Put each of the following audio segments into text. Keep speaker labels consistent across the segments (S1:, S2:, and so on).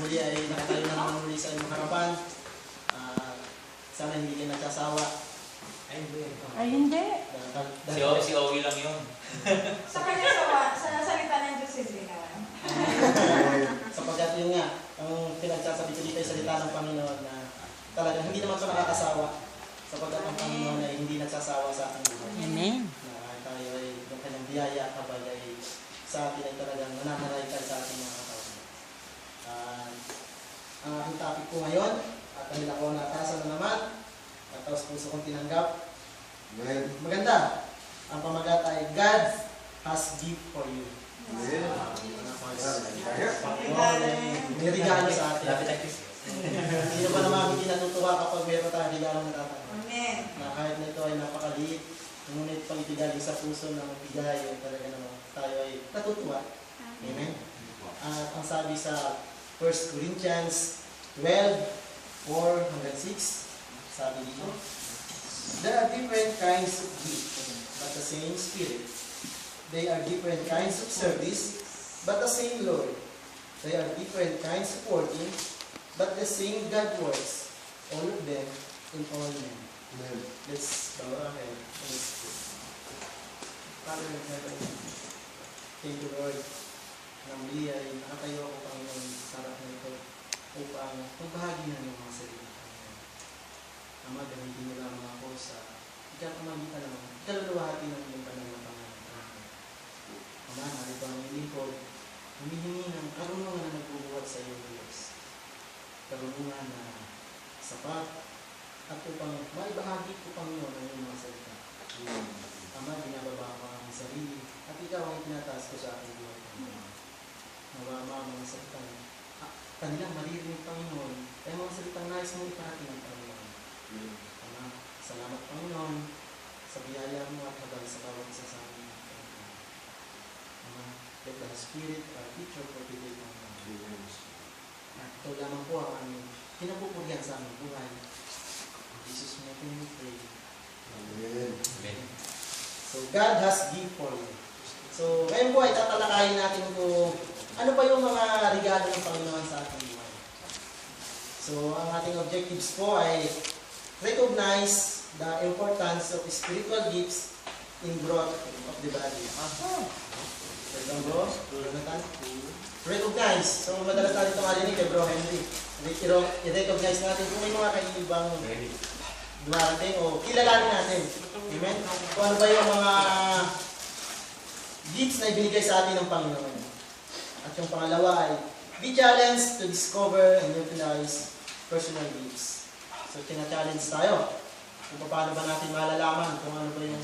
S1: muli ay nakatayo na naman muli sa inyong harapan. Sana hindi kayo nagsasawa.
S2: Ay, hindi.
S3: Si Owie lang yun.
S4: Sa kanya sa salita ng Diyos, hindi naman.
S1: Sapagkat yun nga, ang pinagsasabi ko dito ay salita ng Panginoon na talagang hindi naman ito nakakasawa. Sapagkat ang Panginoon ay hindi nagsasawa sa ating buhay.
S2: Amen.
S1: Na tayo ay yung kanyang biyaya at habay ay sa atin ay talagang nananaray sa ating mga katawan. Ang aking topic ko ngayon, at ang nila ko natasan na naman, at taos puso kong tinanggap. Maganda. Ang pamagat ay God has gift for you. May regalo sa atin. Sino ba naman hindi natutuwa kapag meron tayong regalo na tatanggap?
S4: Amen.
S1: Na kahit na ito ay napakaliit, ngunit pag ibigay sa puso ng bigay, ay talaga naman tayo ay natutuwa. Amen? At ang sabi sa 1 Corinthians 12:4-6, sabi dito, there are different kinds of gifts, but the same Spirit. They are different kinds of service, but the same Lord. They are different kinds of working, but the same God works, all of them in all men. Let's bow our head and let's pray. Father in heaven, thank you, Lord, na muli ay nakatayo ako, Panginoon, sa harap na ito upang magbahagi na ng mga salita. Ama, gamitin mo lamang ako sa ikakamagitan ng kaluluwahati ng iyong banal na Panginoon. Ama, narito ang iyong lingkod, humihingi ng karunungan na nagbubuhat sa iyong Diyos. Karunungan na sapat at upang maibahagi ko, Panginoon, ang iyong mga salita. Ama, binababa ko ang sarili at ikaw ang tinataas ko sa aking buhay, Panginoon. Nawa, Ama, mga salita kanilang maririnig, Panginoon, ay mga salitang nais mong iparating ng Panginoon. Ama, salamat, Panginoon, sa biyaya mo at habang sa bawat isa sa amin. Ama, let the Spirit our teacher for today, Panginoon. At ito lamang po ang aming pinapupurihan sa aming buhay. In Jesus' name we pray.
S3: Amen.
S1: So, God has gift for you. So, ngayon po ay tatalakayin natin kung ano pa yung mga regalo ng Panginoon sa ating buhay. So, ang ating objectives po ay recognize the importance of spiritual gifts in growth of the body. Welcome, bro. Jonathan. Recognize. So, madalas natin itong alinig kay Bro Henry. I-recognize natin kung may mga kaibang dumarating o kilalanin natin. Amen? Kung ano ba yung mga gifts na ibinigay sa atin ng Panginoon. At yung pangalawa ay be challenged to discover and utilize personal gifts. So, tina-challenge tayo kung paano ba natin malalaman kung ano ba yung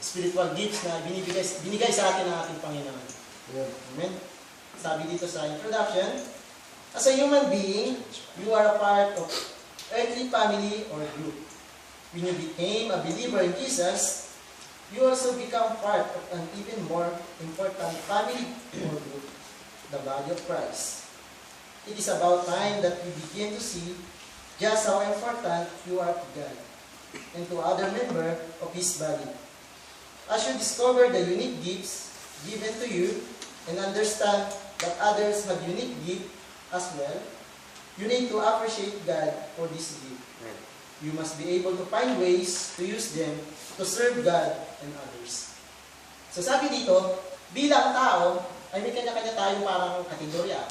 S1: spiritual gifts na binigay sa atin ng ating Panginoon. Amen? Sabi dito sa introduction, as a human being, you are a part of earthly family or group. When you became a believer in Jesus, you also become part of an even more important family or group, the body of Christ. It is about time that we begin to see just how important you are to God and to other members of His body. As you discover the unique gifts given to you and understand that others have unique gifts as well, you need to appreciate God for this gift. You must be able to find ways to use them to serve God and others. So sabi dito, bilang tao, ay may kanya-kanya tayong parang kategorya.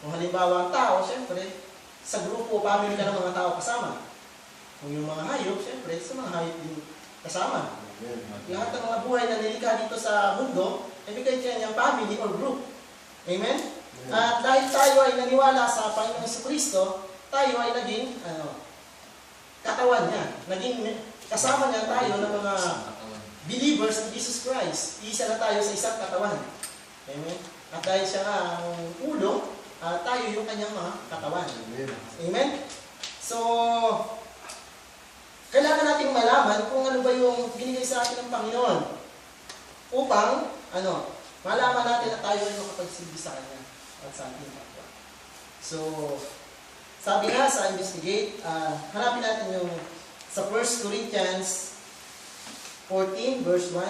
S1: Kung halimbawa ang tao, syempre, sa grupo, family ka ng mga tao kasama. Kung yung mga hayop, syempre, sa mga hayop din kasama. Lahat ng mga buhay na nilikha dito sa mundo, ay may kanya-kanyang family or group. Amen? At dahil tayo ay naniwala sa Panginoon Jesucristo, tayo ay naging, katawan niya. Naging kasama niya tayo ng mga believers in Jesus Christ. Isa na tayo sa isang katawan. Amen? At dahil siya nga ang ulo, tayo yung kanyang mga katawan. Amen? So, kailangan nating malaman kung ano ba yung binigay sa atin ng Panginoon. Upang, malaman natin na tayo ay makapagsilbi sa Kanya at sa ating kapwa. So, sabi nga sa investigate, hanapin natin yung sa 1 Corinthians 14 verse 1.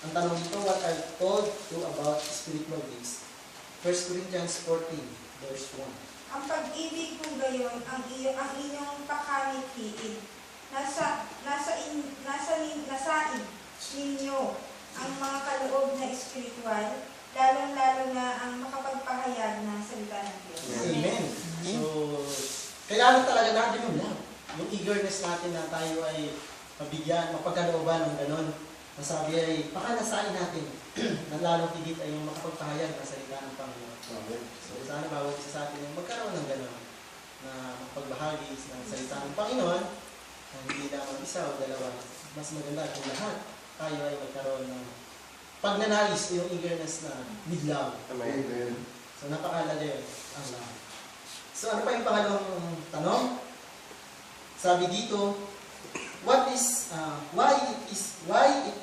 S1: Ang tanong dito, what are told you about spiritual gifts? 1 Corinthians 14 verse 1.
S4: Ang pag-ibig kong gayon, ang inyong pakamikiin. Nasain ninyo ang mga kaloob na espiritual, lalong-lalo na ang makapagpahayag na salita ng Diyos.
S1: Amen. So, kailangan talaga natin yung love. Yung eagerness natin na tayo ay mabigyan, mapagkalooban ng ganon. Masabi ay, baka nasain natin na lalong higit ay yung makapagpahayag ng salita ng Panginoon. So, sana bawat isa sa atin yung magkaroon ng ganon na pagbahagi ng salita ng Panginoon, na hindi lamang isa o dalawa. Mas maganda kung lahat tayo ay magkaroon ng pagnanais o yung eagerness na with love.
S5: Amen.
S1: So, napakalaga yun, ang love. So, ano pa yung pangalawang tanong? Sabi dito, why it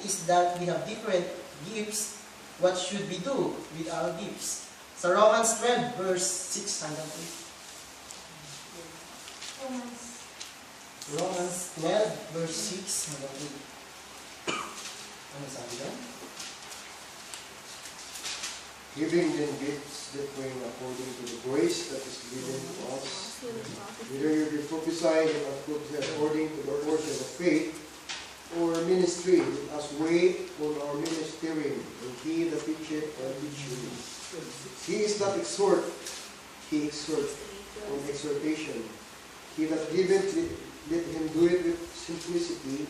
S1: is that we have different gifts? What should we do with our gifts? Sa Romans 12 verse 6 hanggang 8. Romans 12 verse 6 hanggang 8. Ano sabi doon?
S5: Giving them gifts differing according to the grace that is given to us. Whether you be prophesying and prophesy according to the portion of faith, or ministry as wait on our ministering, and he that teacheth and teaching. He is not exhort, he exhort on exhortation. He that giveth, let him do it with simplicity.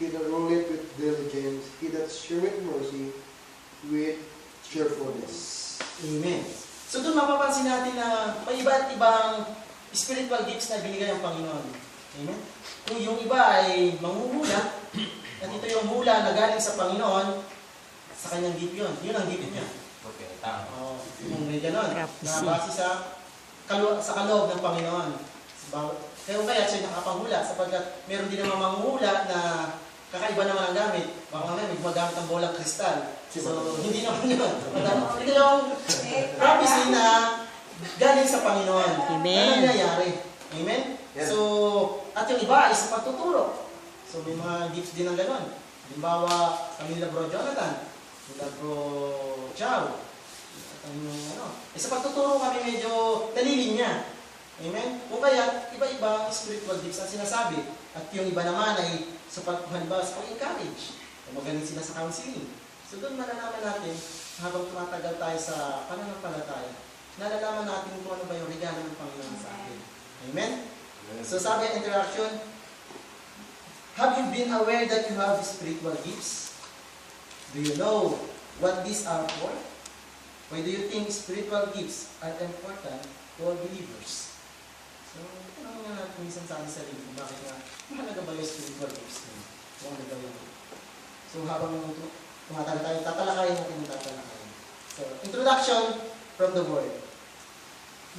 S5: He that rolleth with diligence. He that sheweth mercy with cheerfulness.
S1: Amen. So doon mapapansin natin na may iba't ibang spiritual gifts na binigay ng Panginoon. Amen. Kung yung iba ay manghuhula, at ito yung hula na galing sa Panginoon, sa kanyang gift yun. Yun ang gift niya.
S3: Okay, tama.
S1: Kung may ganon, na base sa kaloob ng Panginoon. Kaya kaya siya nakapanghula, sapagkat meron din naman manghuhula na kakaiba naman ang gamit. Baka nga may gumagamit ng bolang kristal. So, hindi naman yun. Ito yung prophecy na galing sa Panginoon.
S2: Amen.
S1: Ano nangyayari? Amen?
S5: Yes.
S1: So, at yung iba ay sa pagtuturo. So, may mga gifts din ng ganon. Halimbawa, kami nila Bro Jonathan, nila Bro Chow. Sa pagtuturo kami medyo nalilinya. Amen? Kung kaya, iba-ibang spiritual gifts ang sinasabi. At yung iba naman ay sa pag-encourage. Magaling sila sa counseling. So doon malalaman natin, habang tumatagal tayo sa pananampalataya, nalalaman natin kung ano ba yung regalo ng Panginoon sa atin. Amen? So sabi ang interaction, have you been aware that you have spiritual gifts? Do you know what these are for? Why do you think spiritual gifts are important for believers? So, tanong nga natin minsan sa ating sarili, bakit nga, mahalaga ba yung spiritual gifts? Kung ano ba yung So, habang tumatagal tayo, tatalakayin natin yung tatalakayin. So, introduction from the word.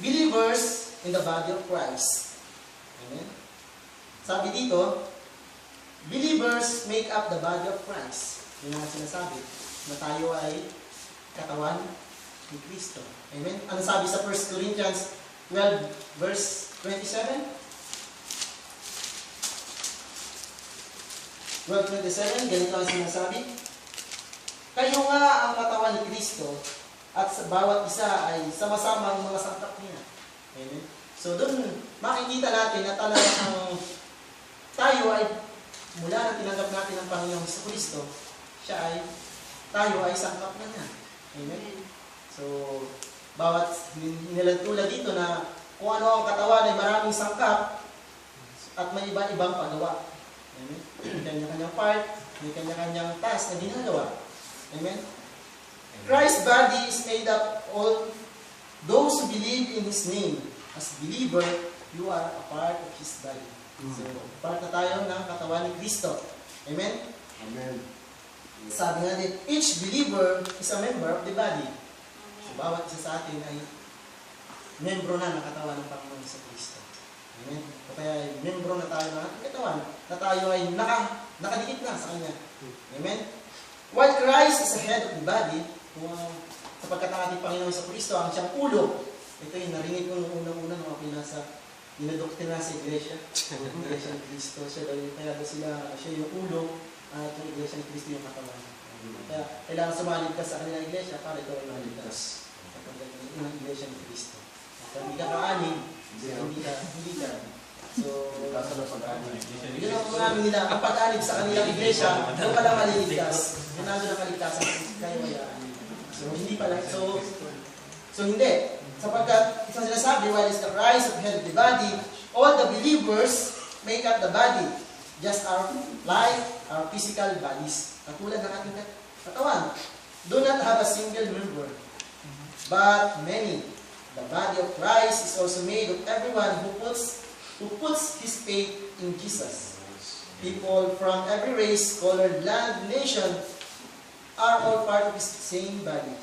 S1: Believers in the body of Christ. Amen? Sabi dito, believers make up the body of Christ. Yun ang sinasabi, na tayo ay katawan ni Kristo. Amen? Ano sabi sa 1 Corinthians 12 verse 27? 12:27, ganito ang sinasabi. Kayo nga ang katawan ni Kristo at sa bawat isa ay sama-sama ang mga sangkap niya. Amen? So doon makikita natin na talagang tayo ay mula na tinanggap natin ang Panginoong Kristo, tayo ay sangkap na niya. Amen? So, bawat nilaltula dito na kung ano ang katawan ay maraming sangkap at may iba-ibang paggawa. Amen? Kanya-kanyang part, may kanya-kanyang task na ginagawa. Amen? Christ's body is made up all those who believe in His name. As believer, you are a part of His body. So, part na tayo ng katawan ni Kristo. Amen?
S5: Amen.
S1: Sabi nga din, each believer is a member of the body. So, bawat isa sa atin ay membro na ng katawan ng Panginoon sa Kristo. Amen? O kaya, membro na tayo ng ating katawan, na tayo ay nakadikit na sa Kanya. Amen? While Christ is the head of the body, sapagkat ang ating Panginoon sa Kristo, ang siyang ulo, ito yung narinig ko nung unang-una nung ako nasa dinadoktrina sa iglesia. Iglesia ni Kristo, kaya siya yung ulo, at yung iglesia ni Kristo yung katawan. Kaya kailangan sumalig ka sa kanilang iglesia para ito ay maligtas. Sapagkat yung iglesia ni Kristo. hindi ka kaanin, hindi ka. So, yun ang marami nila, ang pag-anib sa kanilang iglesia, doon ka lang maliligtas. Yun ang doon kaligtasan, kaya mayaan. So, hindi pala. So hindi. Sapagkat, isang sinasabi, while is the Christ of head of the body, all the believers make up the body. Just our life, our physical bodies. Katulad ng ating katawan. Do not have a single member, but many. The body of Christ is also made of everyone who puts his faith in Jesus. People from every race, color, land, nation are all part of his same body.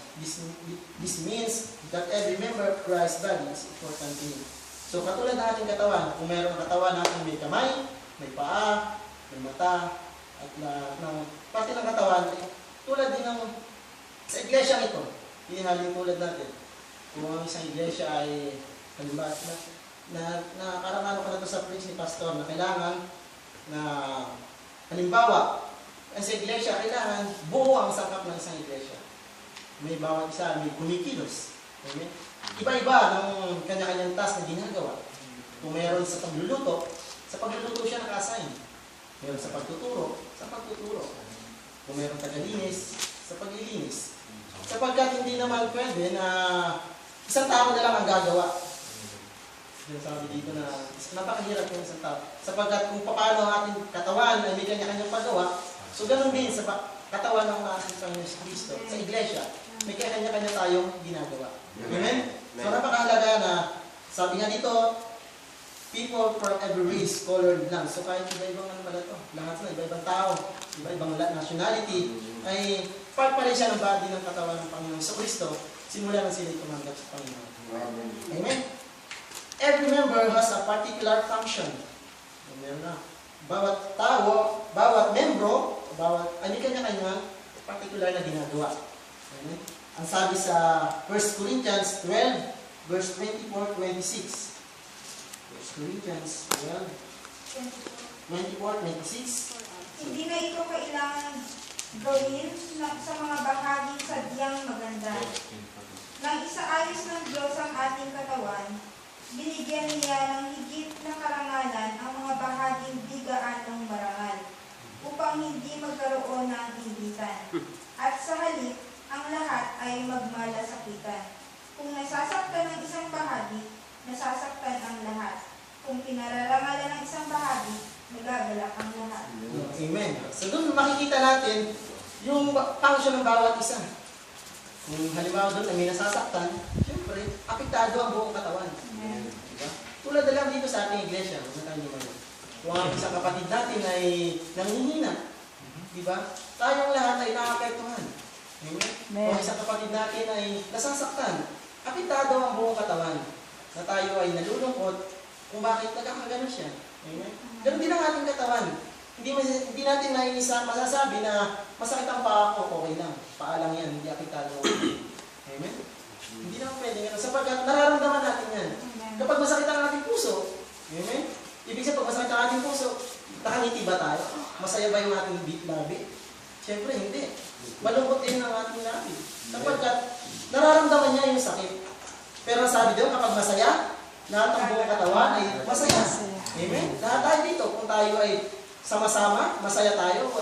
S1: This means that every member of Christ's body is important to him. So katulad ng ating katawan, kung mayroong katawan natin may kamay, may paa, may mata, at parte ng katawan, tulad din ng sa iglesia ito, hinihalin tulad natin. Kung ang isang iglesia ay, halimbawa, nakakarang ko na ito sa preach ni Pastor na kailangan na, halimbawa, ang sa iglesia, kailangan buo ang sangkap ng isang iglesia. May bawat isa, may kumikilos. Okay? Iba-iba ng kanya-kanyang task na ginagawa. Kung mayroon sa pagluluto siya naka-assign. Mayroon sa pagtuturo. Kung mayroon taga-linis, sa paglilinis. Sapagkat hindi naman pwede na isang tao na lang ang gagawa. Sabi dito na napakahirap yung isang tao. Sapagkat kung paano ang ating katawan ay may kanya-kanyang paggawa, so ganun din sa katawan ng ating Panginoon Kristo, sa iglesia, may kanya-kanya tayong ginagawa. Amen? So napakahalaga na, sabi nga dito, people from every race, color, lang. So kahit iba-ibang ano pala ito, lahat na iba-ibang tao, iba-ibang nationality, ay part pa rin siya ng body ng katawan ng Panginoon sa Kristo, simula na sila tumanggap sa Panginoon. Amen? Every member has a particular function. Meron na. Bawat tao, bawat membro, may kanya-kanya particular na ginagawa. Amen? Ang sabi sa 1 Corinthians 12, verse 24-26. 1 Corinthians 12, 24-26.
S4: Hindi na ito kailangan gawin sa mga bahaging sadyang maganda. Nang isaayos ng Diyos ang ating katawan, binigyan niya ng higit na karangalan ang mga bahaging bigaan ng marangal, upang hindi magkaroon ng initan. At sa halip, ang lahat ay magmalasakitan. Kung nasasaktan ng isang bahagi, nasasaktan ang lahat. Kung pinararangalan ng isang bahagi, nagagalak ang lahat.
S1: Amen. So doon makikita natin yung function ng bawat isa. Kung halimbawa doon ay may nasasaktan, siyempre, apektado ang buong katawan. Diba? Tulad na lang dito sa ating iglesia, kung ang isang kapatid natin ay nanghihina, diba? Tayong lahat ay nakapektuhan. Amen? Kung isang kapatid natin ay nasasaktan, apektado ang buong katawan na tayo ay nalulungkot kung bakit nagkakagano siya. Amen? Ganun din ang ating katawan. Hindi natin masasabi na masakit ang paa ko, okay lang. Paa lang yan, hindi apektado. Amen? Hindi naman pwede nga. Sapagkat nararamdaman natin yan. Kapag masakit ang ating puso, amen? Ibig sabihin, pag masakit ang ating puso, nakangiti ba tayo? Masaya ba yung ating labi? Siyempre, hindi. Malungkot din ang ating labi. Sapagkat nararamdaman niya yung sakit. Pero sabi doon, kapag masaya, lahat ng buong katawan ay masaya. Amen? Lahat tayo dito, kung tayo ay sama-sama, masaya tayo,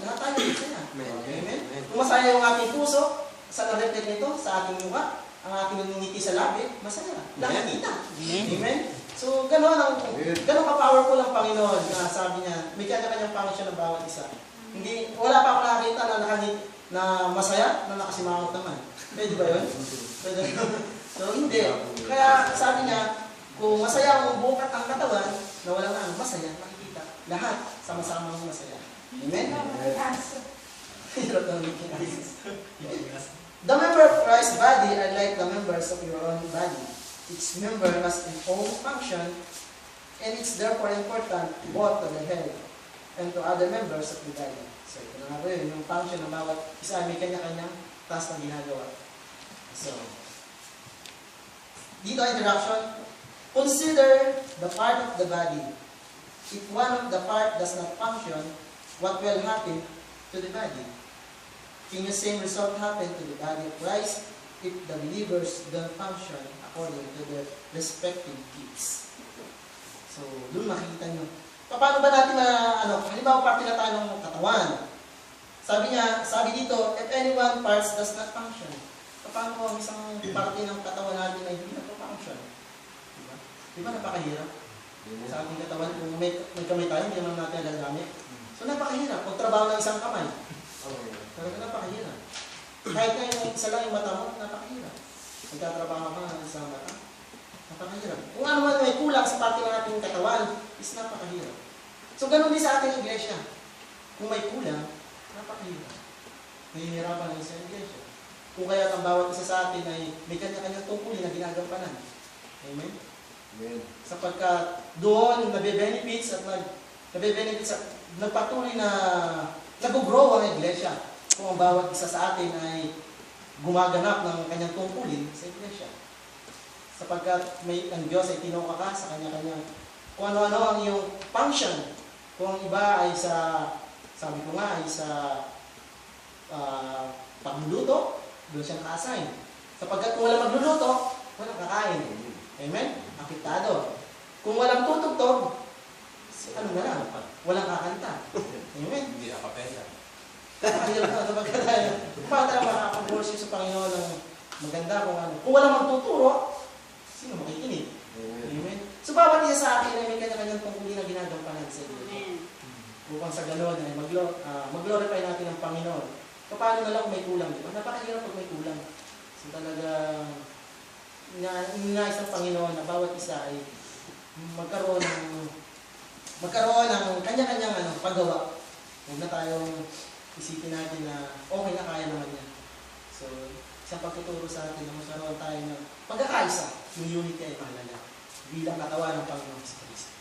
S1: lahat tayo masaya. Amen? Kung masaya yung ating puso, sa na-reflect nito, sa ating mukha, ang ating ngiti sa labi, masaya. Nakikita. Amen? So, gano'n ka-powerful ang Panginoon na sabi niya, may kanya-kanyang function ng bawat isa. Hindi, wala pa ako nakakita na nakangiti, na masaya, na nakasimangot naman. Pwede ba yun? Pwede. So, hindi. Kaya sabi niya, kung masaya ang buong ang katawan, na wala na, masaya, makikita. Lahat, sama-sama ang masaya. Amen? The member of Christ's body are like the members of your own body. Each member has its own function, and it's therefore important both to the head and to other members of the body. So, ito na nga po yun, yung function ng bawat isa may kanya-kanyang task na ginagawa. So, dito ang introduction. Consider the part of the body. If one of the part does not function, what will happen to the body? Can the same result happen to the body of Christ if the believers don't function according to their respective gifts. So, doon makikita nyo. Paano ba natin halimbawa parte na tayo ng katawan. Sabi dito, if anyone parts does not function. Paano ang isang parte ng katawan natin na hindi na-function? Diba? Diba napakahirap? Sa ating katawan, kung may kamay tayo, hindi naman natin nagagamit. So napakahirap. Pag trabaho ng isang kamay, talaga napakahirap. Kahit na yung isa lang yung mata mo, napakahirap. Nagtatrabaho ka ng isang mata, napakahirap. Kung ano man may kulang sa parte ng ating katawan, is napakahirap. So ganun din sa ating iglesia. Kung may kulang, napakahirap. Nahihirapan ang isang iglesia. Kung kaya ang bawat isa sa atin ay may kanya-kanyang tungkulin na ginagampanan. Amen?
S5: Amen.
S1: Sapagkat doon nabe-benefits at nagpatuloy na nag-grow ang iglesia. Kung ang bawat isa sa atin ay gumaganap ng kanyang tungkulin sa iglesia. Sapagkat ang Diyos ay tinukha ka sa kanya-kanyang kung ano-ano ang iyong function. Kung ang iba ay sabi ko nga, ay sa pagluluto, doon siya naka-assign. Sapagkat kung walang magluluto, walang kakain. Amen? Apektado. Kung walang tutugtog, ano na lang, walang kakanta. Amen?
S3: Hindi akapela.
S1: Mahirap na sapagkat tayo. Paano tayo makakapag-worship sa Panginoon ng maganda kung ano. Kung walang magtuturo, sino makikinig? Amen? So bawat isa sa atin ay may kanya-kanyang tungkulin na ginagampanan sa iyo. Upang sa ganoon ay mag-glorify natin ang Panginoon. Paano na lang kung may kulang, di ba? Napakahirap pag may kulang. So talagang nais ng Panginoon na bawat isa ay magkaroon ng kanya-kanyang paggawa. Huwag na tayong isipin natin na okay na, kaya naman yan. So, isang pagtuturo sa atin na magkaroon tayo ng pagkakaisa. Yung unity ay mahalaga bilang katawan ng Panginoon sa Kristo.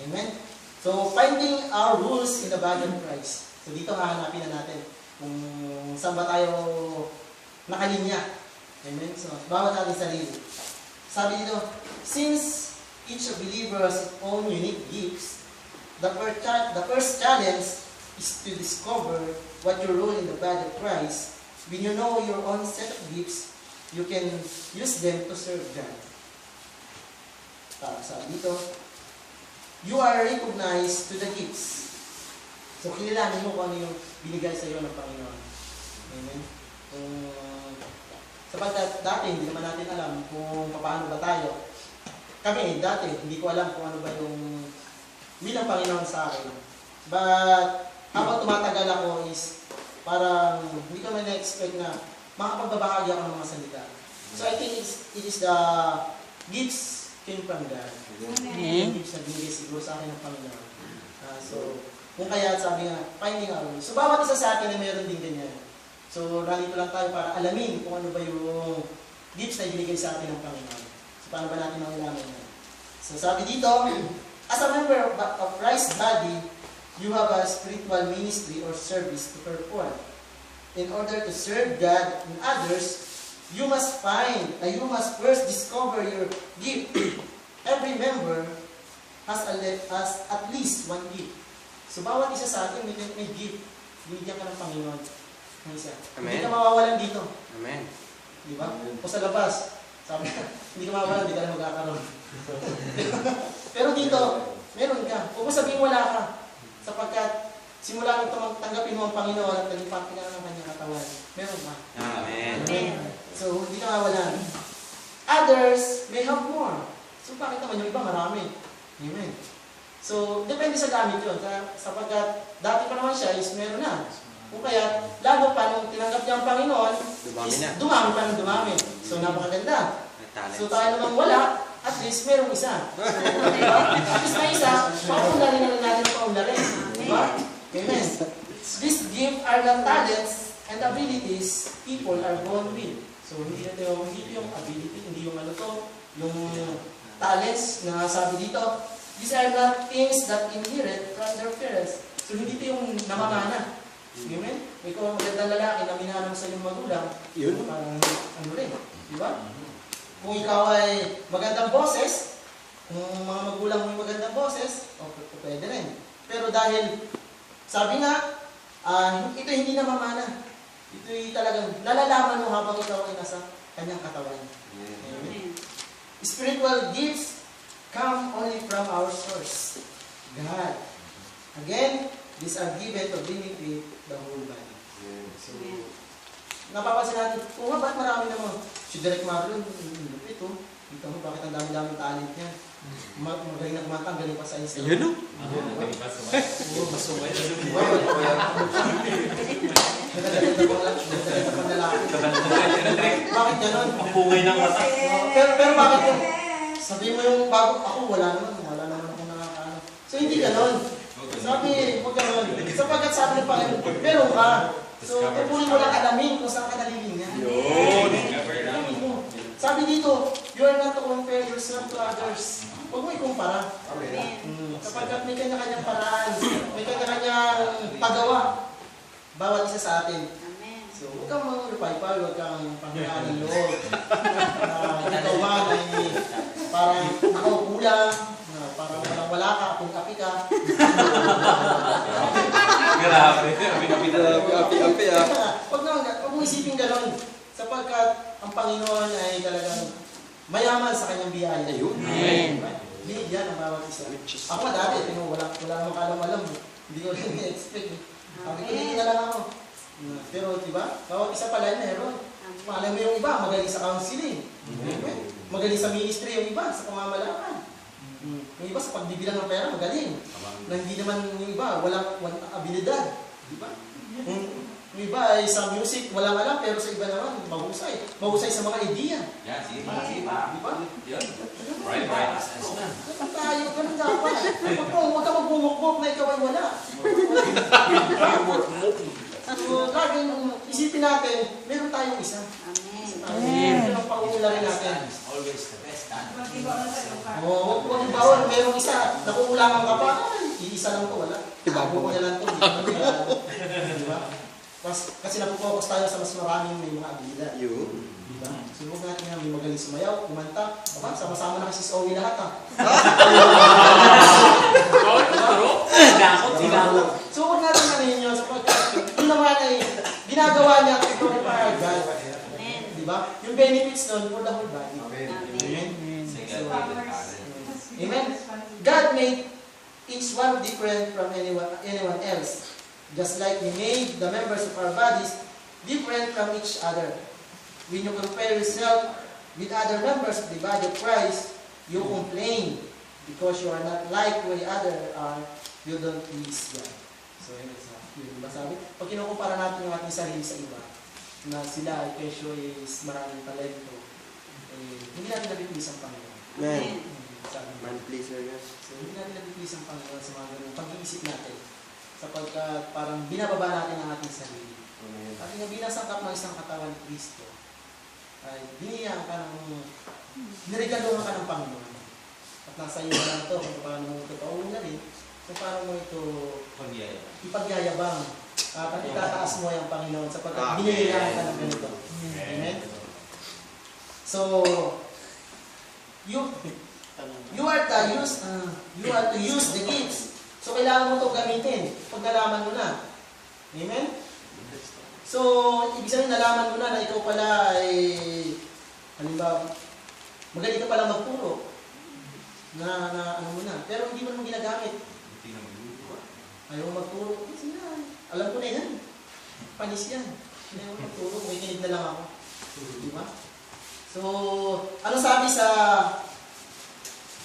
S1: Amen? So, finding our rules in the body of Christ. So, dito hahanapin na natin kung saan ba tayo nakalinya. Amen? So, bawat ating sarili. Sabi dito, since each believer has its own unique gifts, the first challenge is to discover what your role in the body of Christ. When you know your own set of gifts, you can use them to serve God. Sabi dito, you are recognized to the gifts. So, kilalanin mo kung ano yung binigay sa iyo ng Panginoon. Amen? Sapagkat dati, hindi naman natin alam kung paano ba tayo. Kami, dati, hindi ko alam kung ano ba yung will ng Panginoon sa akin. But, habang tumatagal ako is, parang hindi ko man na-expect na makapagbabahagi ako ng mga salita. So, I think it is the gifts came from God. Yung gifts na binigay siguro sa akin ng Panginoon. So, kung kaya sabi nga, finding our way. So, bawat isa sa atin ay mayroon din ganyan. So, nandito lang tayo para alamin kung ano ba yung gifts na ibinigay sa atin ng Panginoon. So, paano ba natin mangilaman yan? So, sabi dito, as a member of Christ's body, you have a spiritual ministry or service to perform. In order to serve God and others, you must first discover your gift. Every member has at least one gift. So, bawat isa sa atin may gift. Binigyan ka ng Panginoon. May isa. Hindi ka mawawalan dito.
S6: Amen.
S1: Di ba? O sa labas, sabi ka, hindi ka mawawalan, hindi ka na magkakaroon. Pero dito, meron ka. Huwag mo sabihin wala ka. Sapagkat, simula nung tanggapin mo ang Panginoon at naging parte ka ng kanyang katawan, meron ka.
S6: Amen.
S1: So, hindi ka mawawalan. Others may have more. So, bakit naman yung iba marami? Amen. So, depende sa gamit yun. Sapagkat, dati pa naman siya is meron na. Kung kaya, lalo pa nung tinanggap niya ang Panginoon, dumami pa ng dumami. So, napakaganda. So, tayo namang wala, at least merong isa. So, diba? At least may isa, paunlarin na lang natin paunlarin. Diba? Amen. These gifts are the talents and abilities people are born with. So, hindi yung ability, hindi yung yung talents na sabi dito, these are not things that inherit from their parents. So, hindi ito yung namamana. Amen? Ikaw, magandang lalaki na minana mo sa iyong magulang, yun, parang ano rin. Diba? Kung ikaw ay magandang boses, kung mga magulang mo ay magandang boses, pwede rin. Pero dahil, sabi nga, ito hindi namamana. Ito'y talagang nalalaman mo habang ikaw ay nasa kanyang katawan. Amen. Spiritual gifts come only from our source, God. Again, these are given to benefit the whole body. So, napapansin natin, ba't marami naman? Si Derek Marlon, lupit oh. Dito mo, bakit ang dami-daming talent niya? Magaling na kumanta, ang galing pa sa Instagram.
S2: Ayun o.
S3: Magaling pa sumay. Oo, masumay.
S1: Bakit ganon?
S3: Ang pungay ng mata.
S1: Pero bakit yun? Sabi mo yung bago ako, wala naman akong nakakaano. So hindi ganon. Sabi, huwag ganon. Sapagkat sabi ng Panginoon, meron ka. So, kukunin mo lang alamin kung saan ka nalilingan. Alamin mo. Sabi dito, you are not to compare yourself to others. Huwag mo ikumpara. Sapagkat may kanya-kanyang paraan, may kanya-kanyang paggawa. Bawat isa sa atin. So, huwag kang manglupay-pay, huwag kang panghilaan ng loob. Ikaw man ay parang nakaupo lang, parang walang-wala ka, kung kapi ka.
S3: Grabe. Api-api ah.
S1: Huwag mo isipin gano'n. Sapagkat ang Panginoon ay talagang mayaman sa kanyang biyaya.
S2: Amen.
S1: Binigyan ang bawat isa. Ako dati, wala namang kalam-alam. Hindi ko rin i-expect. Sabi ko, hindi na lang ako. Pero diba, bawat isa pala meron. Malay mo yung iba, magaling sa counseling. Magaling sa ministry yung iba, sa pamamalakad. Yung iba sa pagbibilang ng pera, magaling. Na hindi naman yung iba, walang abilidad. Diba? Yung iba ay sa music, walang alam, pero sa iba naman, mahusay. Mahusay sa mga idea.
S3: Yan, sige.
S1: Diba?
S3: Yan. Right.
S1: Dapat tayo, ganun dapat. Huwag ka magbumukbok na ikaw ay wala. So, laging isipin natin, meron tayong isa.
S2: Amen.
S1: Ito ang pangungula rin natin.
S3: Always the best.
S1: Huwag yung bawal, merong isa, nakukulangan ka pa, iisa lang to, wala. Ibago ko na lang to, diba? Kasi napopokus tayo sa mas maraming may mga abilidad. Diba? So, huwag natin nga, may magaling sumayaw, kumanta, sama-sama na kasi si Owie lahat ha. So, huwag natin namin yun, sapagkat yun naman ay ginagawa niya to glorify God. Diba? Yung benefits nun for the whole body. Amen. Amen. God made each one different from anyone else. Just like we made the members of our bodies different from each other. When you compare yourself with other members of the body of Christ, you complain because you are not like the way others are, you don't please God. So, yun diba sabi? Pag kinukumpara natin yung ating sarili sa iba, na sila ay kesyo is maraming talento, hindi natin nabiplis ang Panginoon.
S2: Amen.
S1: Man pleaser yan. So, hindi natin nabiplis ang Panginoon sa mga ganun pag-iisip natin. Sapagkat parang binababa natin ang ating sarili. At yung bilang sangkap ng isang katawan ni Kristo, ay biniyaan ka ng, niregaluhan ka ng Panginoon. At nasa iyo na lang ito kung paano mo ito paunarin, kung paano mo ito ipagyayabang. At itataas mo yung Panginoon sapagkat biniyayaan ka ng ganito. Amen? So, you are to use the gifts. So, kailangan mo itong gamitin pag nalaman mo na. Amen? So, ibig sabihin nalaman mo na ikaw pala ay, halimbawa, magaling ka pala magturo. Na ano mo na. Pero hindi mo naman ginagamit. Ayaw mo magturo. Sige na. Alam ko na yan. Panis yan. Ayaw mo magturo. Kumikinig na lang ako. Diba? So, ano sabi sa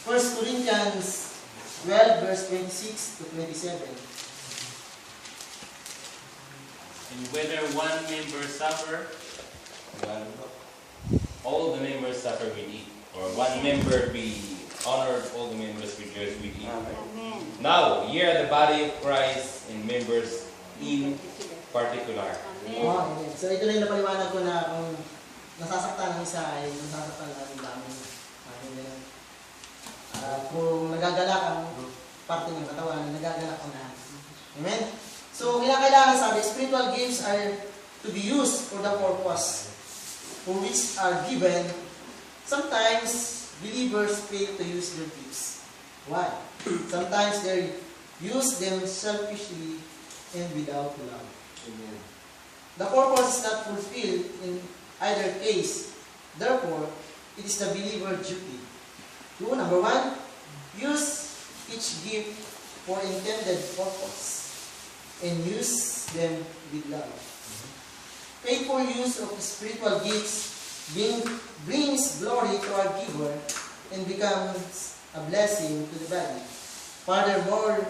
S1: 1 Corinthians 12 verse 26 to 27?
S6: And whether one member suffer, all the members suffer with it. Or one member be honored, all the members rejoice with it.
S4: Amen.
S6: Now, ye are the body of Christ and members in particular.
S1: Oh, so ito na yung napaliwanag ko na kung nasasaktan ng isa ay nasasaktan lang ng dami. Kung nagagalak ang parte ng katawan, nagagalak ang lahat. Amen? So, kailangan sabi, spiritual gifts are to be used for the purpose for which are given. Sometimes, believers fail to use their gifts. Why? Sometimes they use them selfishly and without love. Amen. The purpose is not fulfilled in either case. Therefore, it is the believer's duty number 1, use each gift for intended purpose and use them with love. Faithful use of spiritual gifts brings glory to our giver and becomes a blessing to the body. Furthermore,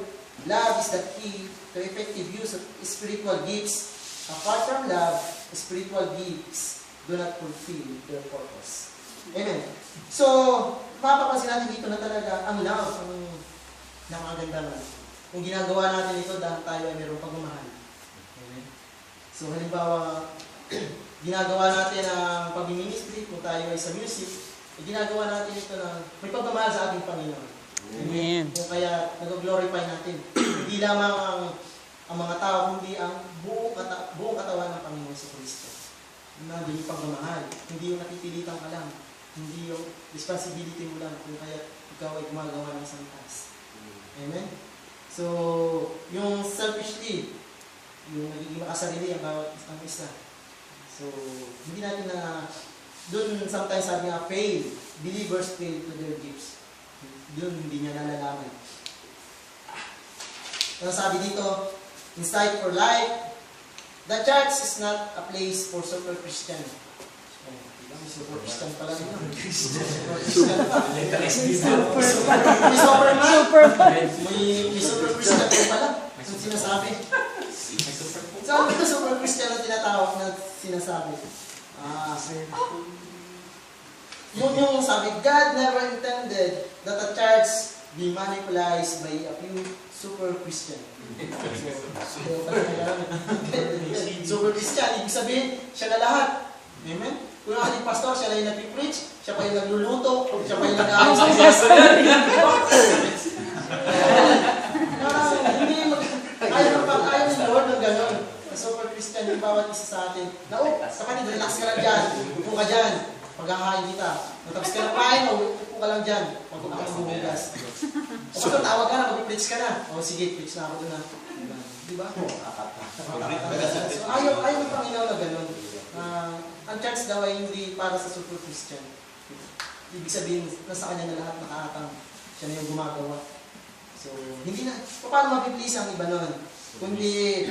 S1: love is the key to effective use of spiritual gifts. Apart from love, spiritual gifts do not fulfill their purpose. Amen. So, mapapansin natin dito na talaga ang love, ang nakaganda na. Kung ginagawa natin ito dahil tayo ay mayroong pagmamahal. Amen. So, halimbawa, ginagawa natin ang pag-ministry, kung tayo ay sa music, ginagawa natin ito na may pagmamahal sa ating Panginoon.
S2: Amen.
S1: Kung kaya nag-glorify natin, hindi lamang ang mga tao, kundi ang buong katawan ng Panginoon sa Kristo. Hindi yung pagmamahal, hindi yung napipilitan ka lang, hindi yung responsibility mo lang, kung kaya ikaw ay gumagawa ng isang task. Amen? So, yung selfishly, yung nagiging makasarili ang bawat isang isa. So, hindi natin na, doon sometimes sabi nga, believers fail to their gifts. Doon hindi niya nalalaman. Ano sabi dito? Insight for life, the church is not a place for super Christian. May super Christian pala rin. Super Christian pa. May super Christian pa pala. Ang sinasabi. Saan ito super Christian na tinatawag na sinasabi? Yung sabi, God never intended that a church be monopolized by a few super Christian. Super Christian, ibig sabihin, siya na lahat. Amen? Kung yung ating pastor, siya na yung nag-preach, siya pa yung nagluluto, siya pa yung nag-aayos. Ayaw ni Lord ng gano'n. Super Christian, yung bawat isa sa atin. Kapatid, relax ka lang dyan. Upo ka dyan. Paghahain kita. Matapos ka na kain, upo ka lang dyan. Huwag ka kang bumugas. O kung tawag ka na, mag-preach ka na. O sige, preach na ako doon na. Diba? So, ayaw ng Panginoon na gano'n. Ang church daw ay hindi para sa super Christian. Ibig sabihin, nasa kanya na lahat nakaatang. Siya na yung gumagawa. So, hindi na. Paano mapiplease ang iba nun? Kundi,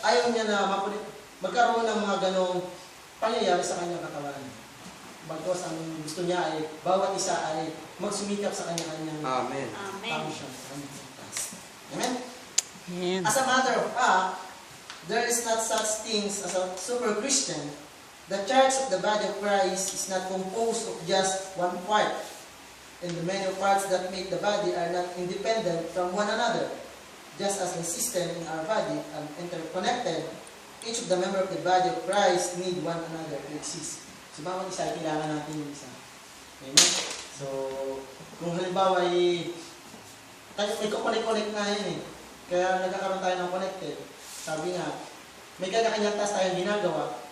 S1: ayaw niya na magkaroon ng mga ganong pangyayari sa kanyang katawan. Bagkos ang gusto niya ay bawat isa ay magsumikap sa kanya-kanyang function. Amen?
S2: Amen.
S1: As a matter of fact, there is not such things as a super Christian. The church of the body of Christ is not composed of just one part. And the many parts that make the body are not independent from one another. Just as the system in our body are interconnected, each of the members of the body of Christ need one another to exist. So, bawat isa ay kailangan natin yung isa. Amen? So, kung halimbawa ay may connect na yun eh. Kaya nagkakaroon tayo ng connected. Sabi nga, may kanya-kanyang task tayong ginagawa.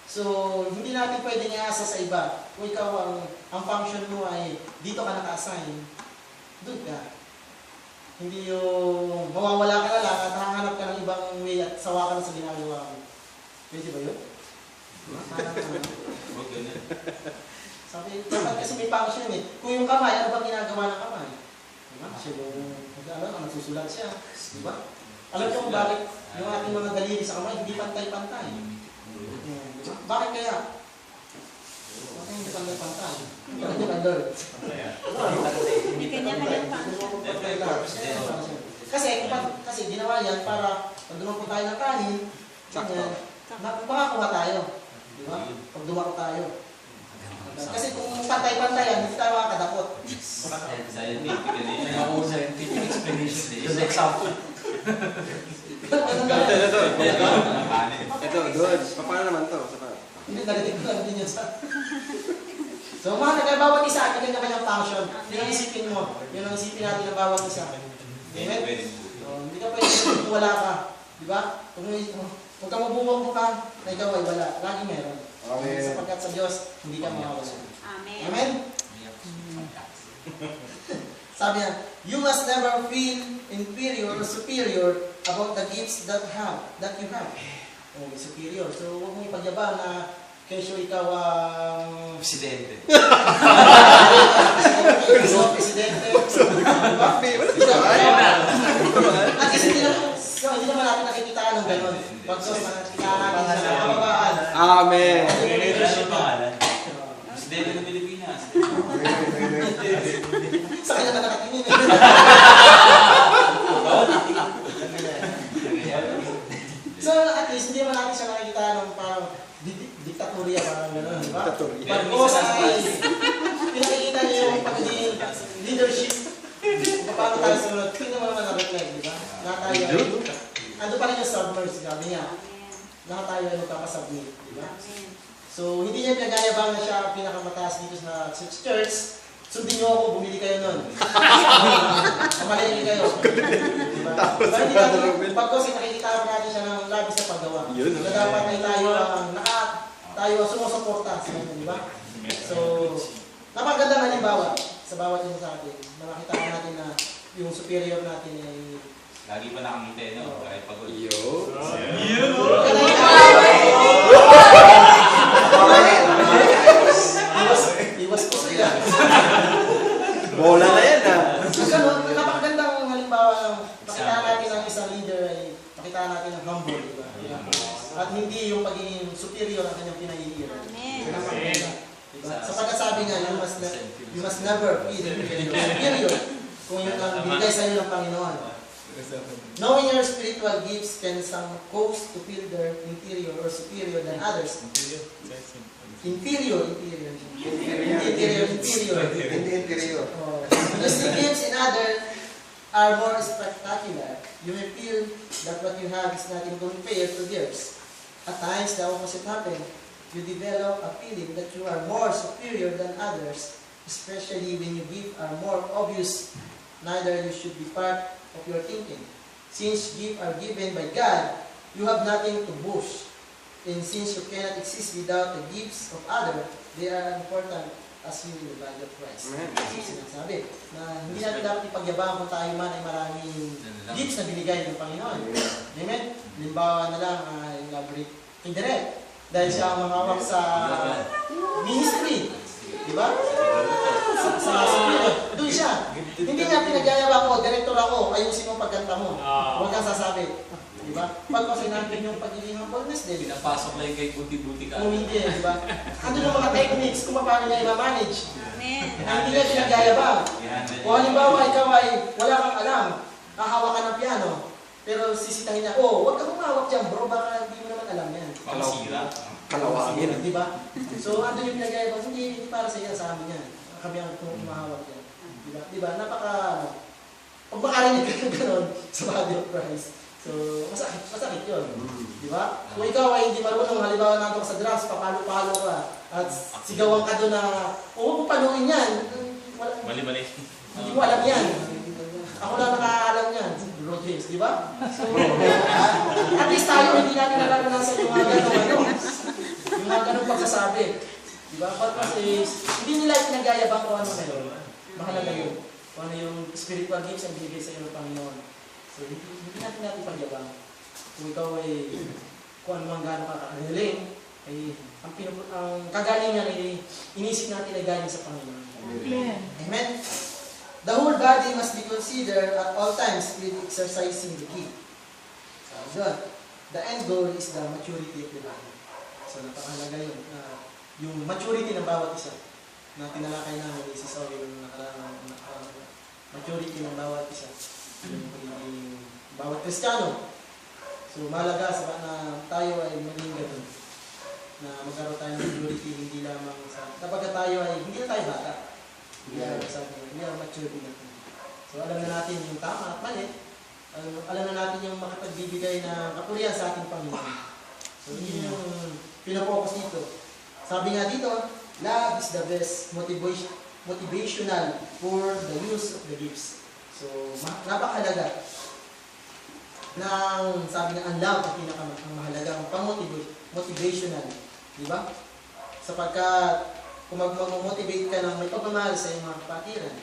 S1: So, hindi natin pwedeng iasa sa iba. Kung ikaw ang function mo ay dito ka naka-assign, doon ka. Hindi yung mawawala ka na lang at hahanap ka ng ibang way at sawa ka na sa ginagawa mo. Pwede ba yun? Hanap ka na. Sabi, dapat kasi may function eh. Kung yung kamay, ano bang ginagawa ng kamay? Diba? Siya yung, nagsusulat siya. Diba? Alam niyo kung bakit yung ating mga daliri sa kamay, hindi pantay-pantay. Diba? Bakit kaya? Bakit hindi pantay-pantay? Hindi ba, Lord?
S2: Hindi kanya-kanya
S1: Kasi ginawa yan para pag dumako tayo ng kanin, makakuha tayo. Diba? Pag dumako tayo. Kasi kung pantay-pantay yan, hindi tayo makakadakot.
S3: Scientific explanation eh. Yung example.
S5: Ito, doon. Paano naman to?
S1: Hindi, narinig ko lang din yun sa... So, mga bawat isa, may kanya-kanyang function. Yun ang isipin mo. Yun ang isipin natin ng bawat isa. Amen? So, hindi ka pwede kung wala ka. Diba? Kung ka mabuwang ka, na ikaw ay wala. Lagi meron.
S5: Amen.
S1: Sapagkat sa Diyos, hindi ka mawawala.
S2: Amen.
S1: Amen? Sabi niya, you must never feel inferior or superior about the gifts that you have. Oh, superior. So, huwag mong ipagyabang na Kesyo ikaw ang
S3: Presidente.
S1: presidente.
S2: Ayun na.
S1: At least hindi naman natin nakikitaan ng gano'n. Pag nakikita natin sa kababaan.
S7: Amen.
S3: Ano pangalan? Presidente ng Pilipinas.
S1: Sa kanya naman nakatingin eh. So at least hindi naman natin siya nakikita ng parang diktatorya, parang gano'n, di ba? Pag boss ay pinakikita niya yung pagiging leadership, paano tayo sumunod, tingnan mo naman na-reflect, di ba? Lahat tayo ay, ando pa rin yung submerge, sabi niya. Lahat tayo ay magkakasubmit, di ba? So hindi niya pinagayabang na siya ang pinakamataas dito sa church. Sundin niyo ako, bumili kayo nun. Mamalili kayo. Diba? Hindi natin, pagkos nakikita natin siya ng labis na paggawa. Na dapat ay tayo ang sumusuporta sa kanya, di ba? So, napagandang halimbawa sa bawat isa sa atin. Nakakita natin na yung superior natin ay...
S3: Lagi pa nakangiti, no? Kahit pagod.
S1: Iwas po sila.
S7: Bola na yan ah.
S1: Napakagandang halimbawa ng makita natin ang isang leader ay makita natin ang humble, di ba? At hindi yung pagiging superior ang kanyang pinahihiran. Napakaganda. Diba? Sapagkat sabi nga, you must never feel superior kung yun ang binigay sa iyo ng Panginoon. Knowing your spiritual gifts can some cause to feel their inferior or superior than others. Inferior. Because the gifts in others are more spectacular. You may feel that what you have is nothing compared to theirs. At times, the opposite happens. You develop a feeling that you are more superior than others, especially when your gifts are more obvious. Neither you should be part of your thinking. Since gifts are given by God, you have nothing to boast. And since you cannot exist without the gifts of others, they are important as you in the body of Christ. Sinasabi na hindi natin dapat ipagyabang kung tayo man ay maraming gifts na binigay ng Panginoon. Amen? Limbawa na lang, elaborate indirect. Dahil siya ang mamawak sa ministry. Diba? Sa spirit. Doon siya. Hindi niya pinagyayabang ko, director ako, ayusin mo pagkanta mo. Huwag kang sasabi. Diba? Pag kasi natin yung pagiging humbleness din.
S3: Pinapasok lang kay buti-buti ka.
S1: Kung hindi, diba? Ano yung mga techniques kung paano niya i-manage? Hindi niya pinagyayabang. O halimbawa, ikaw ay wala kang alam, hahawak ka ng piano, pero sisitahin niya, huwag kang humawak dyan bro, baka hindi mo naman alam yan.
S3: Makasira.
S7: Kalawangin.
S1: Diba? So, ano yung pinagyayabang? Hindi para sa iyo, sa amin yan. Kami ang humahawak yan. Diba? Pag makarinig ka ng gano'n sa body of Christ, so, masakit yun. Di ba? Kung ikaw ay hindi marunong, halimbawa nato sa drums, papalo-palo ka, at sigawan ka doon na, huwag mo paluin yan.
S3: Mali-mali.
S1: Hindi mo alam yan. Ako lang nakaalam yan. Bro James, di ba? So, at least tayo, hindi natin nararanasan yung mga ganong yung mga ganong pagsasabi. Di ba? But kasi, hindi nila pinagayabang kung ano meron. Mahalaga yun. Kung ano yung spiritual gifts ang bigay sa iyo ng Panginoon. So, hindi natin pagyabang. Kung ikaw ay, kung ano mang gano'n kakagaling, ay, ang kagalingan ay inisip natin ay galing sa Panginoon. Amen. Amen. The whole body must be considered at all times with exercising the gift. So, yun. The end goal is the maturity of the body. So, napakahalaga yun. Yung maturity ng bawat isa na tinalakay namin ni Sis Owie yung maturity ng bawat isa. Yung bawat Kristiyano. So, mahalaga sa na tayo ay maging ganun. Na magkaroon tayo ng maturity, hindi lamang sa... Kapag tayo ay, hindi na tayo bata. Hindi na maturity natin. So, alam na natin yung tama at mali. Alam na natin yung makapagbibigay ng kapurihan sa ating Panginoon. So, yun yung pinapokus dito. Sabi nga dito, love is the best motivational for the use of the gifts. So, napakahalaga ng sabi nga ang love ang pinakamahalaga, ang pang-motivational. Di ba? Sapagkat kung mag-motivate ka ng may pagmamahal sa iyong mga kapatiran,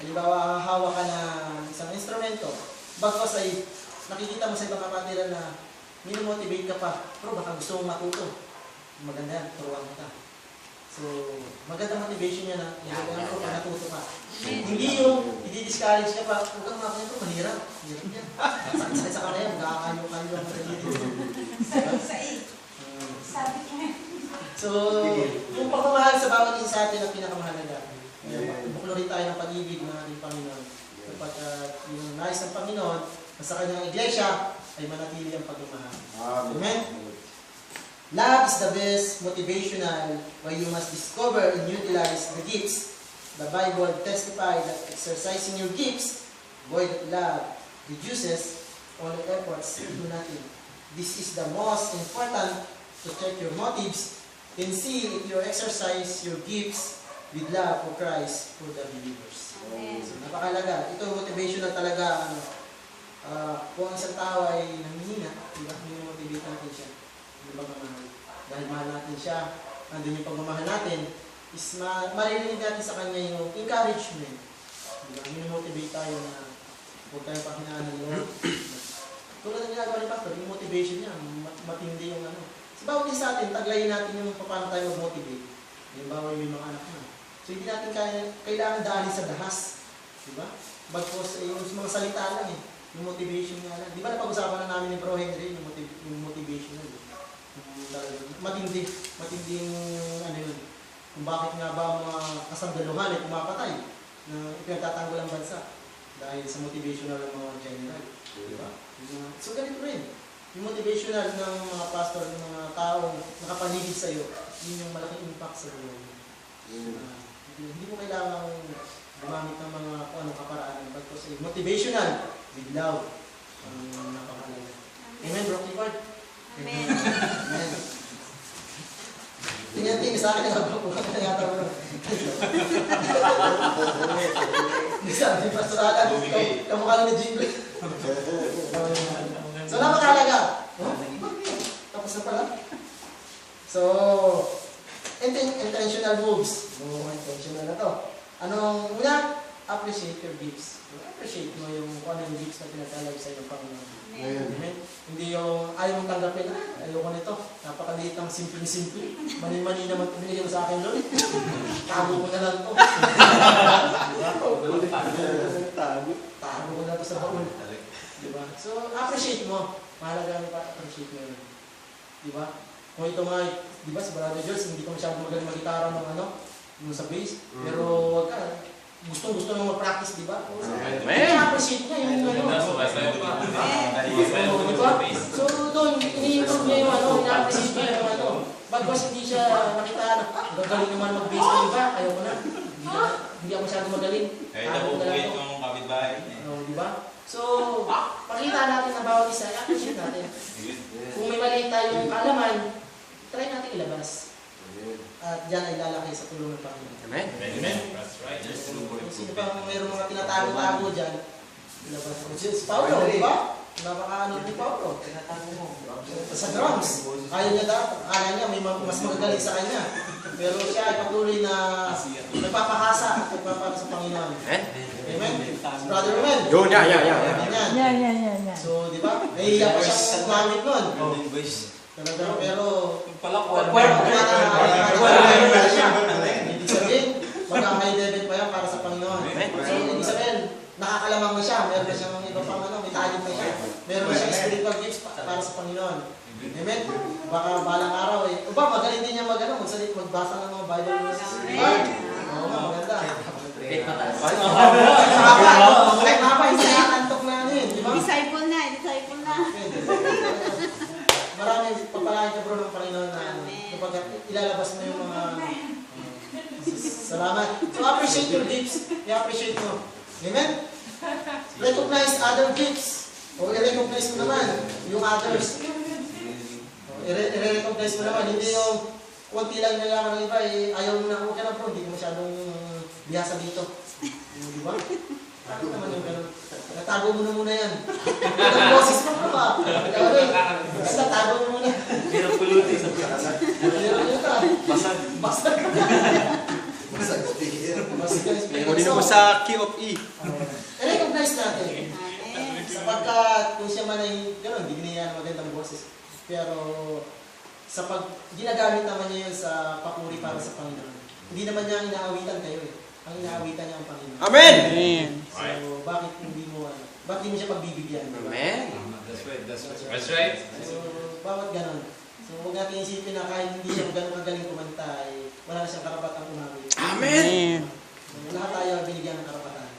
S1: halimbawa, hawak ka ng isang instrumento, bagkos ay nakikita mo sa ibang kapatiran na minomotivate ka pa, pero baka gusto mong matuto. maganda yan, turuan kita. So, maganda motivation niya na maganda ko pag natuto ka. Hindi yung i-discourage ka pa, huwag kang makakaya ito, mahirap. Hirap yan. Sakit sa kanaya, magkakayo-kayo ang madali.
S4: Sabi niya.
S1: So, yung pagmamahal sa bawat isa sa atin ang pinakamahalaga. Buklo rin tayo ng pag-ibig ng ating Panginoon. Kapag yung nais ng Panginoon na sa kanyang iglesia ay manatili ang pagmamahal. Amen? Love is the best motivational where you must discover and utilize the gifts. The Bible testifies that exercising your gifts, void of love, reduces all your efforts to nothing. This is the most important to check your motives and see if you exercise your gifts with love for Christ for the believers. So, napakalaga. Ito motivational talaga. Kung ang isang tao ay nanghihina, diba? Minomotivate natin siya. Yung pagmamahal. Dahil mahal natin siya, nandun yung pagmamahal natin, is maririnig natin sa kanya yung encouragement. Diba? Minomotivate tayo na huwag tayo pakinaan ng Lord. Tulad ng ginagawa ni Pastor, yung motivation niya, matindi yung ano. Sa bawat isa atin, taglayin natin yung paano tayo mag-motivate. Halimbawa yung mga anak na. So hindi natin kailangan daanin sa dahas. Diba? Bagpos, yung mga salita lang eh. Yung motivation nga lang. Di ba napag-usapan na namin ni Bro Henry, yung motivation na yun. Matindi yung ano yun. Kung bakit nga ba mga kasanggaluhan ay pumapatay na ipinagtatanggol ang bansa dahil sa motivational ng mga general. Diba? So ganito rin. Yung motivational ng mga pastor, ng mga taong nakapaligid sa iyo, yun yung malaking impact sa buhay mo. Hindi mo kailangan gumamit ng mga anong kaparaan. But kasi motivational with love ang napakalaga. Amen, Bro Clifford?
S4: Amen.
S1: Amen. Tingnan sa akin, nagpapukan na yata mo. Sabi pa sa akin, kamukha ni Jingle. So, napakalaga. Tapos na pala. So, intentional moves. Intentional na to. Anong una? Appreciate your gifts. Appreciate mo yung kung ano yung gifts na pinagkalagay sa iyong Panginoon. Amen. Hindi yung ayaw mong tanggapin, ayoko nito. Napakaliit ng simple-simple. Mani-mani naman pinigyan mo sa akin, Lord. Tago ko na lang to. Tago ko na to sa baul. Diba? So, appreciate mo. Mahalaga mo pa, appreciate mo yun. Diba? Kung ito nga, diba, si Brother George, hindi ko masyadong magaling mag-gitara ng ano, yung sa bass. Pero wag ka, gusto nang mag-practice, diba? I-appreciate niya yung ano. Diba? So, doon, ini-improve niya yung ano, ina-appreciate niya yung ano. Bagwas hindi siya nakita na, gagaling naman mag-bass ko, diba? Ayaw ko na. Hindi ako masyadong magaling.
S3: Kahit nabubuhay itong kapitbahay.
S1: Diba? So, pakita natin na bawat isa, i-appreciate natin. Kung may maliit tayong kaalaman, try natin ilabas. At dyan ay lalaki sa tulong ng Panginoon.
S7: Amen.
S3: Amen. That's right.
S1: Kung sino pa mayroong mga tinatago-tago dyan, ilabas ko. Si Paulo, di ba? Napaka-ano ni Paulo. Sa drums. Ayaw niya akala niya may mas magagaling sa kanya. Pero siya ay patuloy na nagpapahasa at nagpapahasa sa Panginoon. Amen? Si Brother Romel.
S7: Yun, yeah.
S2: Yeah.
S1: So, di ba? Nahihiya pa siya gumamit nun. Pero, ibig sabihin, magka-high level pa yan para sa Panginoon. So, ibig sabihin, nakakalamang na siya. Meron na siyang iba pang ano, may talent na siya. Meron na siyang spiritual gifts para sa Panginoon. Amen? Baka balang araw eh. O ba, magaling din niya magsalit, magbasa ng mga Bible verses. Oo nga, maganda. Kahit mapa, hindi nakakantok na ano yun, di ba?
S4: Disciple na.
S1: Maraming pagpalain ka bro ng Panginoon na kapag ilalabas mo yung mga salamat. So appreciate your gifts. I-appreciate mo. Amen? Recognize other gifts. O i-recognize mo naman yung others. I-recognize mo naman. Hindi yung konti lang nalaman ng iba, ayaw mo na, okay na bro, hindi ko masyadong biyasa dito. Di ba? Ano naman yung ganun? Natago mo na muna yan. Ang boses mo ba? Basta tago mo muna.
S3: Hirap pulutin.
S1: Basag.
S7: Kunin mo sa key of E.
S1: I-recognize natin. Sapagkat kung siya man ay gano'n, hindi niya magandang boses. Pero sa ginagamit naman niya yun sa papuri para sa Panginoon. Hindi naman niya inaawitan kayo eh. Ang inaawitan niya ang Panginoon.
S7: Amen!
S1: So, bakit hindi mo siya pagbibigyan? Diba?
S3: That's right, that's right.
S6: That's right.
S1: So, bawat ganon. So, huwag natin isipin na kahit hindi siya ganun kagaling kumanta, eh, wala na siyang karapatang umawit.
S7: Amen!
S1: So, lahat tayo binigyan ng karapatan.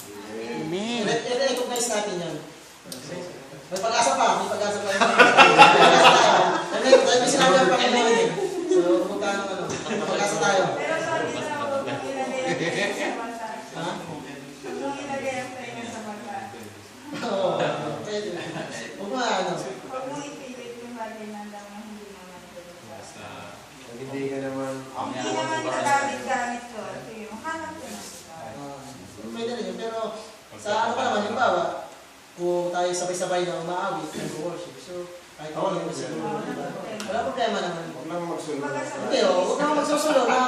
S2: Amen.
S1: I-recognize natin yan. So, may pag-asa pa. May pag-asa pa. Dahil sinabi ang Panginoon eh. So, pumunta ng ano. May pag-asa tayo.
S4: Pero sabi na ako, huwag ilagay ang tenga sa mata.
S1: Ha?
S4: Huwag ilagay ang tenga sa mata.
S1: Oo. Pwede. Huwag mo ano.
S4: Huwag mong ipilit yung bagay na lang na hindi naman ganun.
S5: Pag hindi ka naman,
S4: Hindi naman kagamit-gamit ko. Ito yung hanap ko na.
S1: Pwede rin yun. Pero, sa ano pa naman, yung bawa, kung tayo sabay-sabay na umaawit, nag-worship. So, kahit ako naman siguro, diba? Wala problema naman.
S5: huwag lang magsulong.
S1: Hindi, huwag naman magsusunod na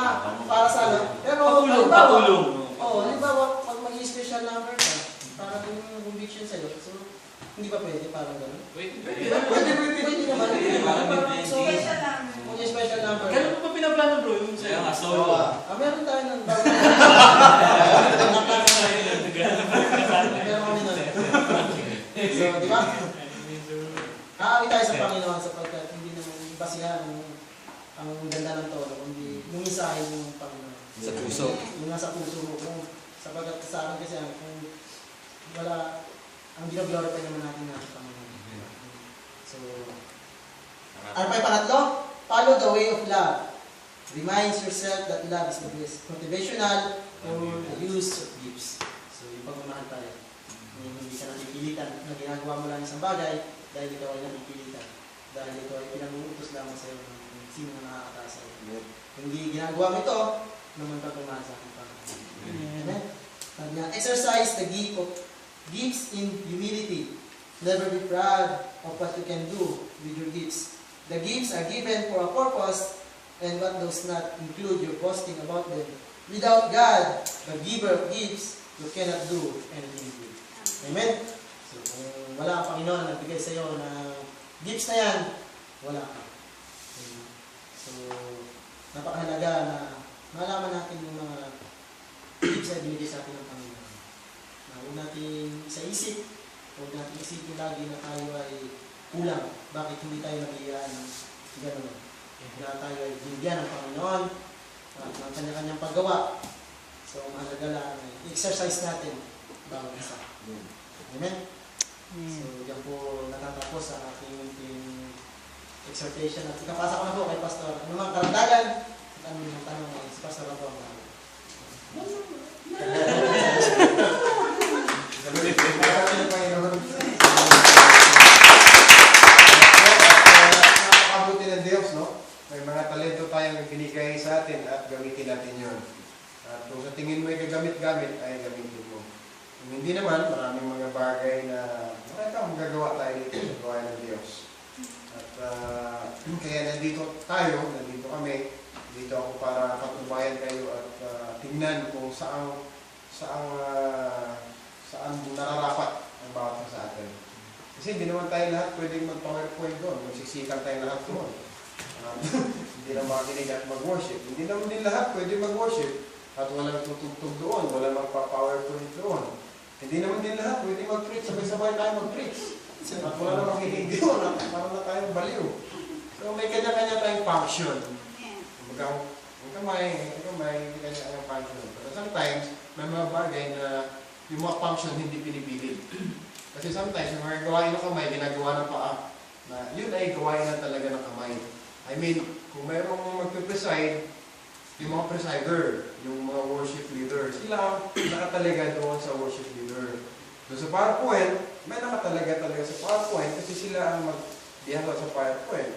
S1: para sa ano. Pero,
S3: Patulong,
S1: halimbawa,
S3: patulong.
S1: Oo, halimbawa, pag mag-special number ka, para yung conviction sa'yo, so, hindi ba pwede parang gano'n?
S3: Wait,
S1: Pwede naman. So,
S4: Special lang.
S1: kung yung special number.
S3: Kailan mo pa pinaplano bro? Yung
S6: Kaya nga,
S3: sa'yo.
S6: solo.
S1: Meron tayo ng bago. Meron kami nun. So, di ba? Kaawit tayo sa Panginoon sapagkat hindi naman basihan ang ganda ng tono, kundi yung isahin ng Panginoon.
S7: Sa puso.
S1: Yung nasa puso mo. Sapagkat sa akin kasi, kung wala, ang ginaglorify naman natin natin Panginoon. So, ano pa yung pangatlo? Follow the way of love. Reminds yourself that love is the best. Motivational or the use of gifts. So, yung pagmamahal tayo. Hindi ka napipilitan na ginagawa mo lang isang bagay dahil ikaw ay napipilitan. Dahil ito ay pinag-uutos lamang sa iyo ng sino na nakakataas sa iyo. Hindi ginagawa mo ito, naman pagmamahal sa aking Panginoon. Amen? Sabi niya, exercise the gift of gifts in humility. Never be proud of what you can do with your gifts. The gifts are given for a purpose, and what does not include your boasting about them. Without God, the giver of gifts, you cannot do anything good. Amen? So, kung wala ang Panginoon na nagbigay sa iyo na gifts na yan, wala ka. Amen? So, napakahalaga na malaman natin yung mga gifts na binigay sa atin ng Panginoon. Na huwag natin sa isip, huwag natin isipin lagi na tayo ay kulang. Bakit hindi tayo nabigyan ng gano'n? Kaya tayo ay binigyan ng Panginoon at ng kanya-kanyang paggawa. So, mahalaga lang i-exercise natin bawat isa. Amen? So, yan po natatapos ang ating exhortation. At ikapasa ko na po kay Pastor. Ano mga karagdagan? At ano yung tanong ay si Pastor na po ang tanong.
S5: Napakabuti ng Diyos, no? May mga talento tayong binigay sa atin at gamitin natin yun. At kung sa tingin mo ay gagamit-gamit, ay gamitin mo. Kung hindi naman, maraming mga bagay na magagawa tayo dito sa gawa ng Diyos. At kaya nandito tayo, nandito kami, dito ako para patubayan kayo at tingnan kung saan nararapat ang bawat isa sa atin. Kasi hindi naman tayo lahat pwedeng mag-PowerPoint doon. Magsisikan tayo lahat doon. Hindi na makinig at mag-worship. Hindi naman din lahat pwede mag-worship at walang tutugtog doon, walang magpa-PowerPoint doon. Hindi naman din lahat pwede mag-preach. Sabay-sabay tayo mag-preach. At wala namang hinig doon. Parang na tayong baliw. So may kanya-kanya tayong function. Ang kamay, kanya-kanyang function. Pero sometimes, may mga bagay na yung mga function hindi pinipilit. Kasi sometimes, yung mga gawain ng kamay, ginagawa ng paa, na yun ay gawain na talaga ng kamay. I mean, kung mayroong magpipreside, yung mga presider, yung mga worship leader, sila nakatalaga doon sa worship leader. Doon sa PowerPoint, may nakatalaga talaga sa PowerPoint kasi sila ang mag-dihandle sa PowerPoint.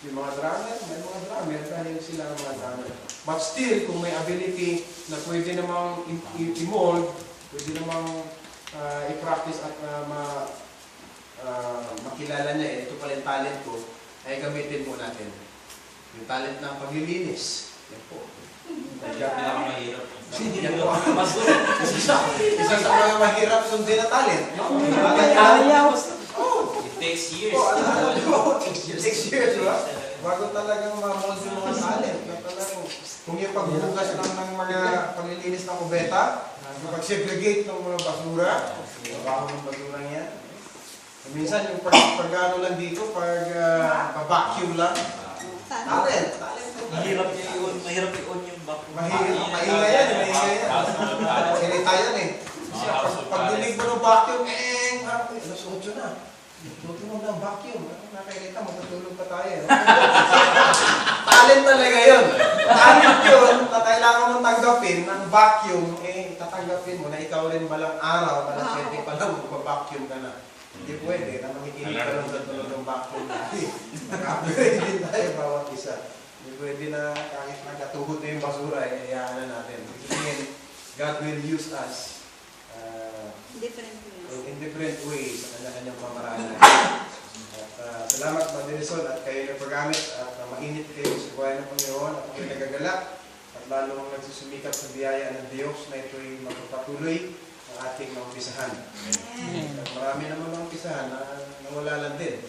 S5: Yung mga drummer, may mga drummer dahil sila ang mga drummer. But still, kung may ability na pwede namang i-mold, pwede namang i-practice at makilala niya, ito pala yung talent ko, ay gamitin po natin. Yung talent ng paglilinis. Yan po.
S3: Pinakamahirap.
S5: Yan po. Isa sa mga mahirap sundin na talent.
S2: Ayaw.
S3: It takes years.
S5: It takes years, di ba?
S8: Bago talagang ma-mold yung mga talent. Na talagang, kung yung pagbugas lang ng mga paglilinis ng kubeta, pag-segregate ng mga basura, bago ng basura niya. Minsan yung pag-ano lang dito, pag-vacuum lang. Talent.
S3: Mahirap i-on yung back.
S8: Maingay yan. Sinita yan eh. Pag-dilig mo ng vacuum, alas 8 na. Luto mo ng vacuum. Nakainita, magpatulog pa tayo. Talent talaga yun. Talent yun, na kailangan mong tanggapin ng vacuum, tatanggapin mo na ikaw rin balang araw, alas 7 pa lang, magpa-vacuum ka na. Hindi pwede, na makikinig ka lang sa tulog ng vacuum. Nag-upgrade din tayo bawat isa. Hindi pwede na kahit nagatuhod na yung basura, hayaan na natin. Again, God will use us in different ways sa kanya-kanyang pamaraan. At salamat Ma'am Denison at kayo na paggamit at mainit kayo sa buhay ng Panginoon at ako'y nagagalak at lalong nagsusumikap sa biyaya ng Diyos na ito'y magpapatuloy ang ating maumpisahan. At marami naman maumpisahan na nawala lang din.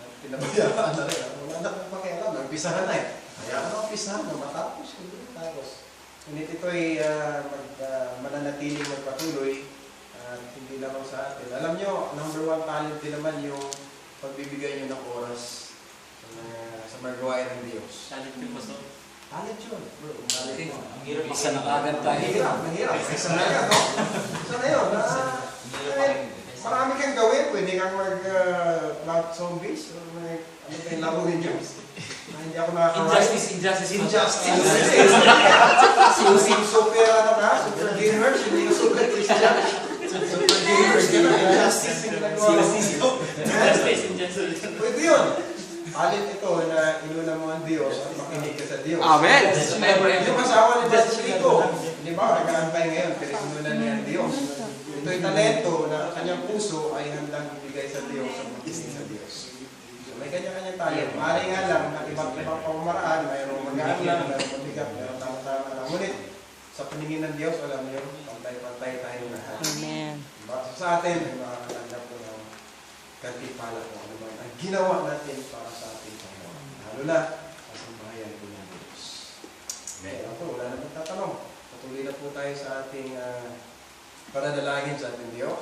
S8: At pinabayaan na rin. Wala na kong pakialam. Nagpisahan na eh. Kaya na umpisahan na matapos. Ngunit ito'y mananatiling magpatuloy at hindi lamang sa atin. Alam nyo, number 1 talent din naman yung pagbibigay nyo ng oras sa mga gawain ng Diyos.
S3: Talent yung pastor.
S8: Talent yun, bro. Talent yun.
S3: Ang hirap isa na kagad tayo.
S8: Mahirap. Isa na yan, no? Isa na yun. Marami kang gawin. Pwede kang mag-plant zombies. Ano ba yung laruin nyo? Hindi ako nakaka-ride. Injustice. Super ano ka? Super gamers. Hindi ka super Christian. Super gamers ka na. Injustice yung ginagawa. Pwede yun. Talent ito na inuna mo ang Diyos at makinig ka sa Diyos.
S7: Amen.
S8: Yung asawa ni Justice Rico, di ba, nag-aantay ngayon, pero inunan niya ang Diyos. Ito'y talento na kanyang puso ay handang ibigay sa Diyos at makinig sa Diyos. So, may kanya-kanyang talent. Maaari nga lang na iba't-ibang pamamaraan, mayroong magaan lang, mayroong mabigat, mayroong tama-tama lang. Ngunit, sa paningin ng Diyos, alam niyo, pantay-pantay tayo lahat.
S2: Amen.
S8: Diba? So, sa atin, may makakatanggap ko ng kantipala ko ano ba ang ginawa natin para sa ating Panginoon. Lalo na sa sambahayan ko ng Diyos. Okay, ako, wala na magtatanong. Patuloy na po tayo sa ating pananalangin sa ating Diyos.